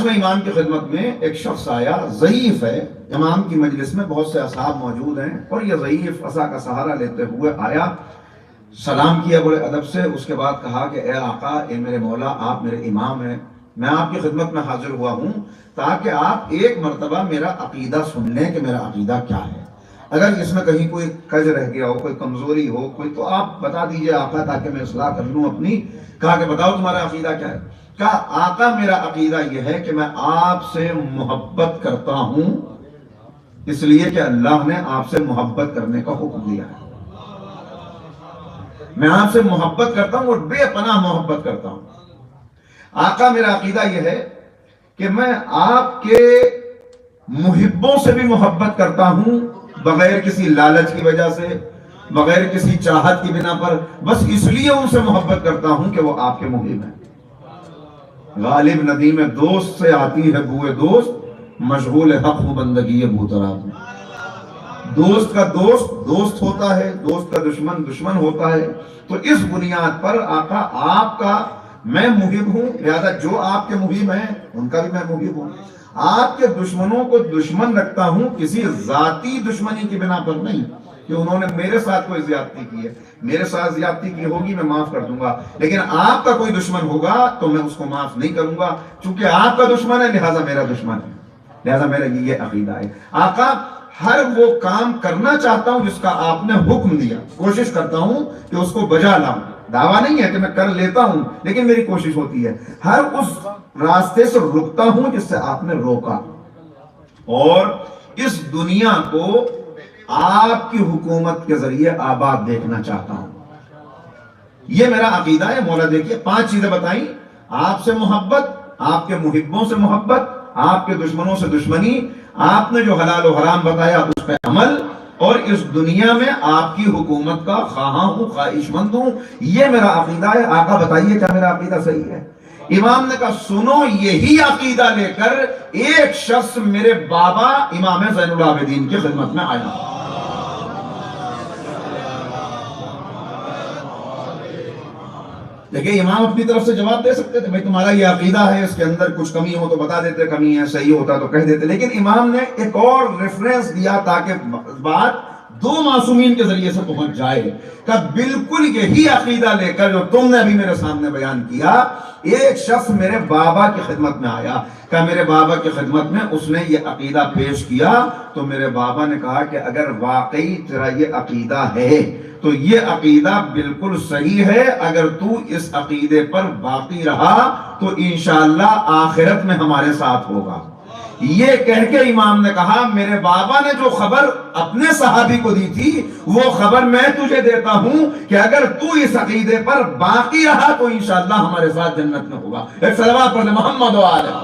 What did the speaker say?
پاس میں امام کی خدمت میں ایک شخص آیا، ضعیف ہے، امام کی مجلس میں بہت سے اصحاب موجود ہیں، اور یہ ضعیف عصا کا سہارا لیتے ہوئے آیا، سلام کیا بڑے ادب سے، اس کے بعد کہا کہ اے آقا، اے میرے مولا، آپ میرے امام ہیں، میں آپ کی خدمت میں حاضر ہوا ہوں تاکہ آپ ایک مرتبہ میرا عقیدہ سن لیں کہ میرا عقیدہ کیا ہے، اگر اس میں کہیں کوئی کج رہ گیا ہو، کوئی کمزوری ہو کوئی، تو آپ بتا دیجئے آقا تاکہ میں اصلاح کر لوں اپنی۔ کہا کہ بتاؤ تمہارا عقیدہ کیا ہے؟ کہا آقا میرا عقیدہ یہ ہے کہ میں آپ سے محبت کرتا ہوں، اس لیے کہ اللہ نے آپ سے محبت کرنے کا حکم دیا ہے، میں آپ سے محبت کرتا ہوں اور بے پناہ محبت کرتا ہوں۔ آقا میرا عقیدہ یہ ہے کہ میں آپ کے محبوں سے بھی محبت کرتا ہوں، بغیر کسی لالچ کی وجہ سے، بغیر کسی چاہت کی بنا پر، بس اس لیے ان سے محبت کرتا ہوں کہ وہ آپ کے محب ہیں۔ غالب ندیم دوست سے آتی ہے بوئے دوست، مشغول حق و بندگی بھوتراب میں۔ دوست کا دوست دوست ہوتا ہے، دوست کا دشمن دشمن ہوتا ہے، تو اس بنیاد پر آقا آپ کا میں محب ہوں، لہذا جو آپ کے محب ہیں ان کا بھی میں محب ہوں۔ آپ کے دشمنوں کو دشمن رکھتا ہوں کسی ذاتی دشمنی کی بنا پر نہیں کہ انہوں نے میرے ساتھ کوئی زیادتی کی ہے، میرے ساتھ زیادتی کی ہوگی میں معاف کر دوں گا، لیکن آپ کا کوئی دشمن ہوگا تو میں اس کو معاف نہیں کروں گا، چونکہ آپ کا دشمن ہے لہذا میرا دشمن ہے، لہذا میرا یہ عقیدہ ہے۔ آقا ہر وہ کام کرنا چاہتا ہوں جس کا آپ نے حکم دیا، کوشش کرتا ہوں کہ اس کو بجا لاؤں، دعویٰ نہیں ہے کہ میں کر لیتا ہوں لیکن میری کوشش ہوتی ہے، ہر اس راستے سے رکتا ہوں جس سے آپ نے روکا، اور اس دنیا کو آپ کی حکومت کے ذریعے آباد دیکھنا چاہتا ہوں، یہ میرا عقیدہ ہے۔ مولا دیکھیے 5 چیزیں بتائیں، آپ سے محبت، آپ کے محبوں سے محبت، آپ کے دشمنوں سے دشمنی، آپ نے جو حلال و حرام بتایا اس پہ عمل، اور اس دنیا میں آپ کی حکومت کا خواہاں ہوں، خواہش مند ہوں، یہ میرا عقیدہ ہے۔ آقا بتائیے کیا میرا عقیدہ صحیح ہے؟ امام نے کہا سنو، یہی عقیدہ لے کر ایک شخص میرے بابا امام زین العابدین کی خدمت میں آیا۔ دیکھیں امام اپنی طرف سے جواب دے سکتے تھے، بھائی تمہارا یہ عقیدہ ہے، اس کے اندر کچھ کمی ہو تو بتا دیتے، کمی ہے، صحیح ہوتا تو کہہ دیتے، لیکن امام نے ایک اور ریفرنس دیا تاکہ بات 2 معصومین کے ذریعے سے پہنچ جائے، کہ بالکل یہی عقیدہ لے کر جو تم نے ابھی میرے سامنے بیان کیا، ایک شخص میرے بابا کی خدمت میں آیا، کہ میرے بابا کی خدمت میں اس نے یہ عقیدہ پیش کیا، تو میرے بابا نے کہا کہ اگر واقعی تیرا یہ عقیدہ ہے تو یہ عقیدہ بالکل صحیح ہے، اگر تو اس عقیدے پر باقی رہا تو انشاءاللہ آخرت میں ہمارے ساتھ ہوگا۔ یہ کہہ کے امام نے کہا میرے بابا نے جو خبر اپنے صحابی کو دی تھی وہ خبر میں تجھے دیتا ہوں کہ اگر تو اس عقیدے پر باقی رہا تو انشاءاللہ ہمارے ساتھ جنت میں ہوگا۔ ایک صلوات پڑھ لیں محمد و آلہ۔